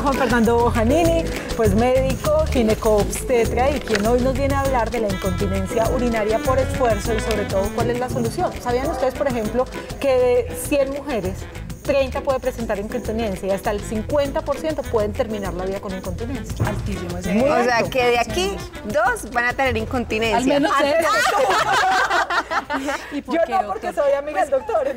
Juan Fernando Bojanini, pues médico, ginecobstetra y quien hoy nos viene a hablar de la incontinencia urinaria por esfuerzo y sobre todo cuál es la solución. ¿Sabían ustedes, por ejemplo, que de 100 mujeres, 30 puede presentar incontinencia y hasta el 50% pueden terminar la vida con incontinencia? Altísimo ese. O sea, que de aquí 2 van a tener incontinencia. Al menos ¿Y por Yo qué, no, porque doctor? soy amiga del doctor.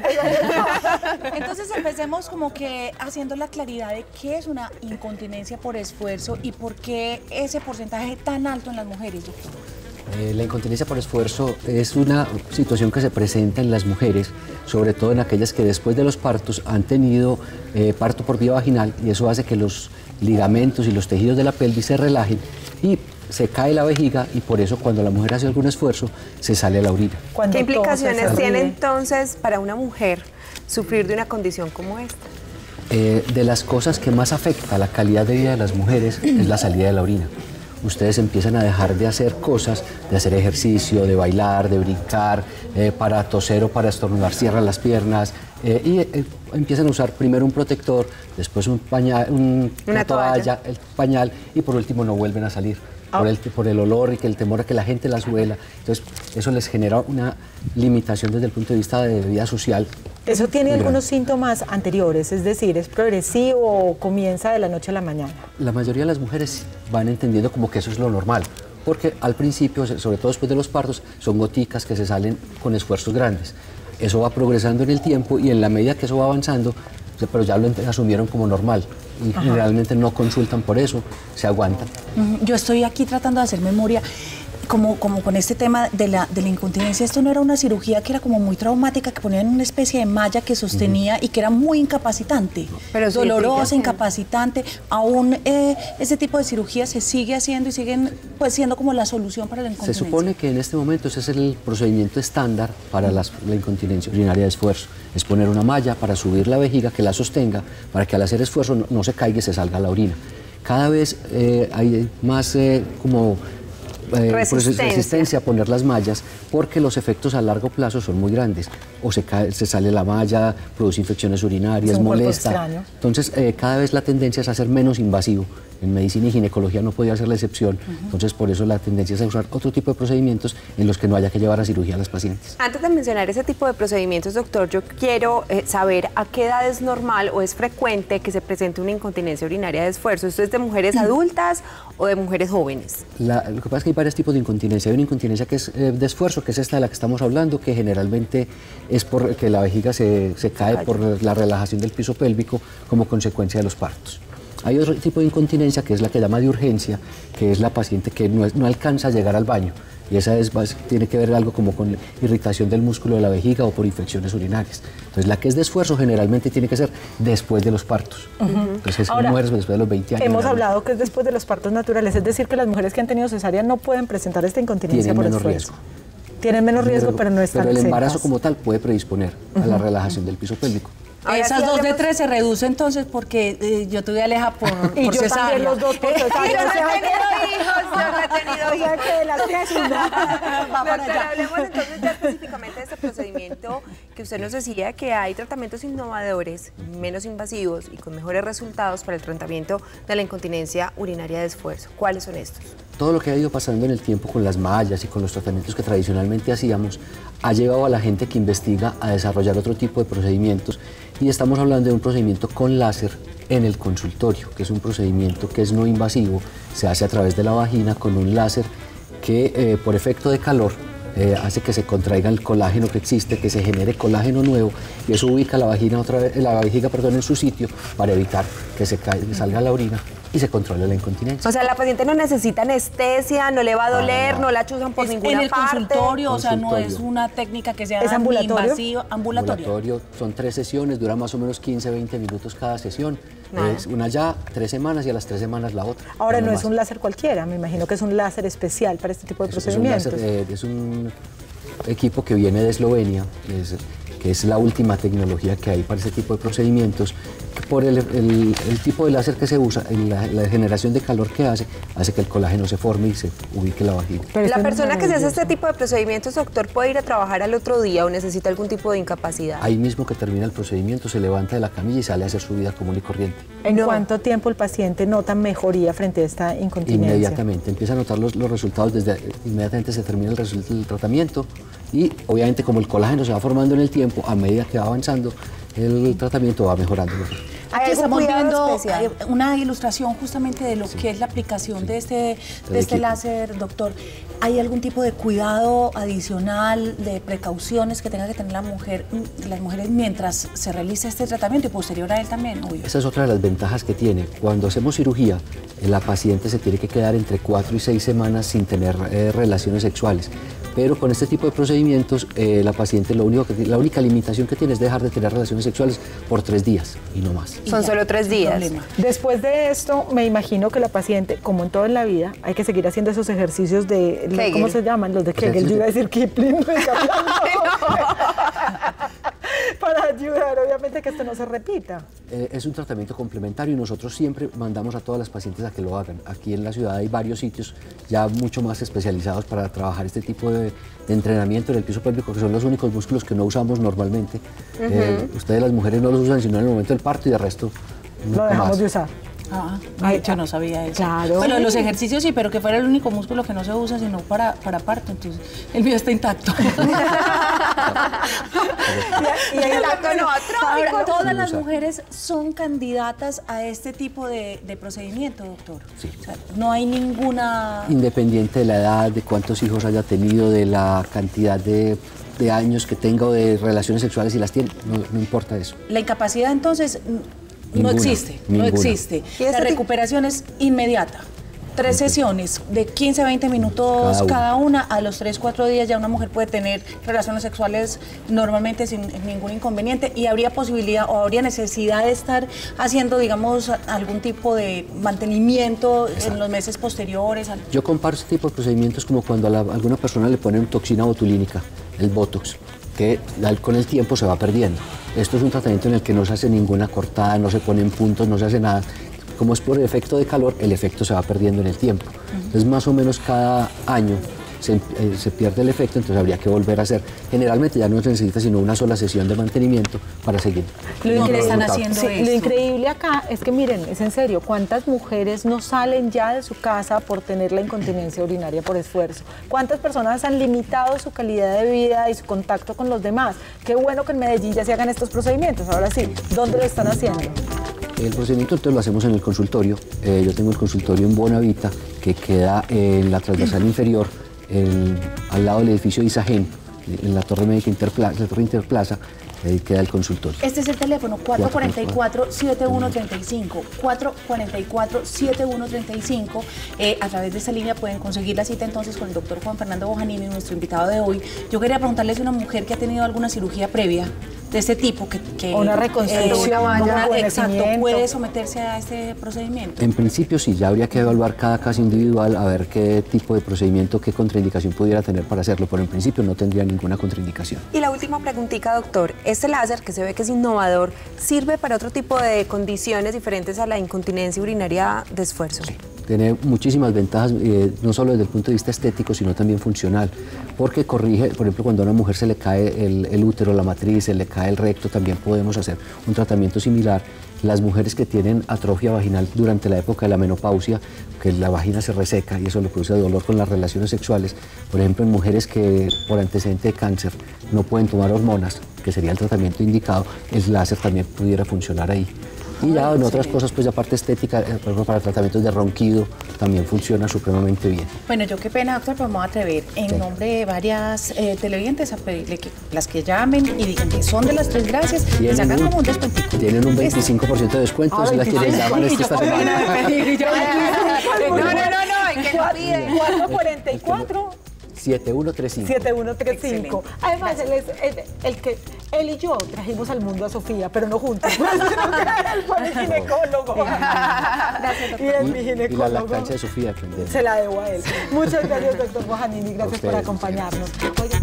Entonces empecemos como que haciendo la claridad de qué es una incontinencia por esfuerzo y por qué ese porcentaje tan alto en las mujeres, doctor. La incontinencia por esfuerzo es una situación que se presenta en las mujeres, sobre todo en aquellas que después de los partos han tenido parto por vía vaginal, y eso hace que los ligamentos y los tejidos de la pelvis se relajen y se cae la vejiga, y por eso cuando la mujer hace algún esfuerzo se sale la orina. ¿Qué implicaciones tiene entonces para una mujer sufrir de una condición como esta? De las cosas que más afecta la calidad de vida de las mujeres es la salida de la orina. Ustedes empiezan a dejar de hacer cosas, de hacer ejercicio, de bailar, de brincar, para toser o para estornudar cierran las piernas, y empiezan a usar primero un protector, después un pañal, una toalla, el pañal, y por último no vuelven a salir. Por el olor y que el temor a que la gente las huela. Entonces, eso les genera una limitación desde el punto de vista de vida social. ¿Eso tiene algunos síntomas anteriores? Es decir, ¿es progresivo o comienza de la noche a la mañana? La mayoría de las mujeres van entendiendo como que eso es lo normal, porque al principio, sobre todo después de los partos, son goticas que se salen con esfuerzos grandes. Eso va progresando en el tiempo y en la medida que eso va avanzando, pero ya lo asumieron como normal y generalmente no consultan por eso, se aguantan. Yo estoy aquí tratando de hacer memoria, como con este tema de la incontinencia. Esto no era una cirugía que era como muy traumática, que ponían una especie de malla que sostenía y que era muy incapacitante, pero dolorosa, incapacitante. Aún ese tipo de cirugía se sigue haciendo y siguen pues siendo como la solución para la incontinencia. Se supone que en este momento ese es el procedimiento estándar para la incontinencia urinaria de esfuerzo. Es poner una malla para subir la vejiga que la sostenga, para que al hacer esfuerzo no se caiga y se salga la orina. Cada vez hay más resistencia a poner las mallas, porque los efectos a largo plazo son muy grandes. O se sale la malla, produce infecciones urinarias, molesta. Entonces, cada vez la tendencia es a ser menos invasivo. En medicina y ginecología no podía ser la excepción. Entonces, por eso la tendencia es a usar otro tipo de procedimientos en los que no haya que llevar a cirugía a las pacientes. Antes de mencionar ese tipo de procedimientos, doctor, yo quiero saber a qué edad es normal o es frecuente que se presente una incontinencia urinaria de esfuerzo. ¿Esto es de mujeres adultas o de mujeres jóvenes? Lo que pasa es que hay varios tipos de incontinencia. Hay una incontinencia que es de esfuerzo, que es esta de la que estamos hablando, que generalmente es porque la vejiga se cae por la relajación del piso pélvico como consecuencia de los partos. Hay otro tipo de incontinencia que es la que llama de urgencia, que es la paciente que no alcanza a llegar al baño. Y esa tiene que ver algo como con irritación del músculo de la vejiga o por infecciones urinarias. Entonces, la que es de esfuerzo generalmente tiene que ser después de los partos. Entonces, ahora, mujeres después de los 20 años. Hemos hablado que es después de los partos naturales, es decir, que las mujeres que han tenido cesárea no pueden presentar esta incontinencia por esfuerzo. Tienen menos riesgo, pero no están Pero el embarazo exentas. como tal puede predisponer a la relajación del piso pélvico. Ahora Esas sí 2 de hablemos... 3 se reduce entonces porque yo tuve Aleja por Y yo cesárea. también los dos por cesárea. Yo no he tenido hijos, yo no he tenido hijos. O sea que las tres Doctor, hablemos entonces ya específicamente de este procedimiento que usted nos decía que hay tratamientos innovadores, menos invasivos y con mejores resultados para el tratamiento de la incontinencia urinaria de esfuerzo. ¿Cuáles son estos? Todo lo que ha ido pasando en el tiempo con las mallas y con los tratamientos que tradicionalmente hacíamos ha llevado a la gente que investiga a desarrollar otro tipo de procedimientos, y estamos hablando de un procedimiento con láser en el consultorio, que es un procedimiento que es no invasivo, se hace a través de la vagina con un láser que por efecto de calor hace que se contraiga el colágeno que existe, que se genere colágeno nuevo, y eso ubica la vejiga en su sitio para evitar que salga la orina y se controle la incontinencia. O sea, la paciente no necesita anestesia, no le va a doler, no la chuzan por ninguna en el parte. consultorio, o sea, no es una técnica que sea ¿Es ambulatorio? invasiva. Ambulatorio. Son 3 sesiones, dura más o menos 15-20 minutos cada sesión. Es una ya 3 semanas y a las 3 semanas la otra. Ahora no es un láser cualquiera, me imagino que es un láser especial para este tipo de procedimientos. Es un equipo que viene de Eslovenia, que es la última tecnología que hay para ese tipo de procedimientos, por el tipo de láser que se usa, la generación de calor que hace que el colágeno se forme y se ubique la vagina. La persona que se hace este tipo de procedimientos, doctor, ¿puede ir a trabajar al otro día o necesita algún tipo de incapacidad? Ahí mismo que termina el procedimiento, se levanta de la camilla y sale a hacer su vida común y corriente. ¿En cuánto tiempo el paciente nota mejoría frente a esta incontinencia? Inmediatamente, empieza a notar los resultados, inmediatamente se termina el tratamiento y obviamente como el colágeno se va formando en el tiempo, a medida que va avanzando, el tratamiento va mejorando. Aquí estamos viendo una ilustración justamente de lo que es la aplicación de este láser, doctor. ¿Hay algún tipo de cuidado adicional, de precauciones que tenga que tener las mujeres mientras se realiza este tratamiento y posterior a él también? Obvio. Esa es otra de las ventajas que tiene. Cuando hacemos cirugía, la paciente se tiene que quedar entre 4 y 6 semanas sin tener relaciones sexuales. Pero con este tipo de procedimientos, la paciente la única limitación que tiene es dejar de tener relaciones sexuales por 3 días y no más. Son solo 3 días. Después de esto, me imagino que la paciente, como en todo en la vida, hay que seguir haciendo esos ejercicios de, ¿cómo se llaman? Los de Kegel. Yo iba a decir Kipling. Para ayudar, obviamente, que esto no se repita. Es un tratamiento complementario y nosotros siempre mandamos a todas las pacientes a que lo hagan. Aquí en la ciudad hay varios sitios ya mucho más especializados para trabajar este tipo de entrenamiento en el piso pélvico, que son los únicos músculos que no usamos normalmente. Ustedes las mujeres no los usan sino en el momento del parto y de resto lo dejamos de usar. Yo no sabía eso. Claro. Bueno, los ejercicios sí, pero que fuera el único músculo que no se usa sino para parto, entonces el mío está intacto. Ahora, ¿todas las mujeres son candidatas a este tipo de procedimiento, doctor? Sí. O sea, no hay ninguna... Independiente de la edad, de cuántos hijos haya tenido, de la cantidad de años que tenga o de relaciones sexuales si las tiene, no importa eso. La incapacidad entonces... Ninguna, no existe. La recuperación es inmediata. 3 sesiones de 15 a 20 minutos cada una. A los 3-4 días ya una mujer puede tener relaciones sexuales normalmente sin ningún inconveniente y habría posibilidad o habría necesidad de estar haciendo, digamos, algún tipo de mantenimiento en los meses posteriores. Yo comparo este tipo de procedimientos como cuando a alguna persona le ponen toxina botulínica, el Botox, que con el tiempo se va perdiendo. Esto es un tratamiento en el que no se hace ninguna cortada, no se ponen puntos, no se hace nada. Como es por efecto de calor, el efecto se va perdiendo en el tiempo. Entonces, más o menos cada año se pierde el efecto, entonces habría que volver a hacer. Generalmente ya no se necesita sino una sola sesión de mantenimiento para seguir. Lo que le están haciendo lo increíble acá es que, miren, es en serio, ¿cuántas mujeres no salen ya de su casa por tener la incontinencia urinaria por esfuerzo? ¿Cuántas personas han limitado su calidad de vida y su contacto con los demás? Qué bueno que en Medellín ya se hagan estos procedimientos. Ahora sí, ¿dónde lo están haciendo? El procedimiento entonces lo hacemos en el consultorio. yo tengo el consultorio en Bonavita, que queda en la transversal inferior, al lado del edificio de Isagen, en la Torre Médica Interplaza, ahí queda el consultorio. Este es el teléfono, 444-7135, 444-7135. A través de esa línea pueden conseguir la cita entonces con el doctor Juan Fernando Bojanini, nuestro invitado de hoy. Yo quería preguntarles a una mujer que ha tenido alguna cirugía previa de este tipo, que una reconstrucción, exacto, puede someterse a este procedimiento. En principio sí, ya habría que evaluar cada caso individual a ver qué tipo de procedimiento, qué contraindicación pudiera tener para hacerlo, pero en principio no tendría ninguna contraindicación. Y la última preguntita, doctor, este láser que se ve que es innovador, ¿sirve para otro tipo de condiciones diferentes a la incontinencia urinaria de esfuerzo? Sí. Tiene muchísimas ventajas, no solo desde el punto de vista estético, sino también funcional, porque corrige, por ejemplo, cuando a una mujer se le cae el útero, la matriz, se le cae el recto, también podemos hacer un tratamiento similar. Las mujeres que tienen atrofia vaginal durante la época de la menopausia, que la vagina se reseca y eso le produce dolor con las relaciones sexuales, por ejemplo, en mujeres que por antecedente de cáncer no pueden tomar hormonas, que sería el tratamiento indicado, el láser también pudiera funcionar ahí. Y ya en otras cosas, pues aparte estética, por ejemplo, para tratamientos de ronquido, también funciona supremamente bien. Bueno, yo qué pena, doctor, pero me voy a atrever en nombre de varias televidentes a pedirle que las que llamen y digan que son de las 3 gracias, y sacan como un descuentico. Tienen un 25% de descuento si las quieren llamar esta semana. No, ¿y qué nos pide? 444 7135. 7135. Además, él y yo trajimos al mundo a Sofía, pero no juntos. Él fue mi ginecólogo. Gracias, doctor. Y es mi ginecólogo. Y la lactancia de Sofía también. Se la debo a él. Muchas gracias, doctor Bojanini. Gracias por acompañarnos. Oiga.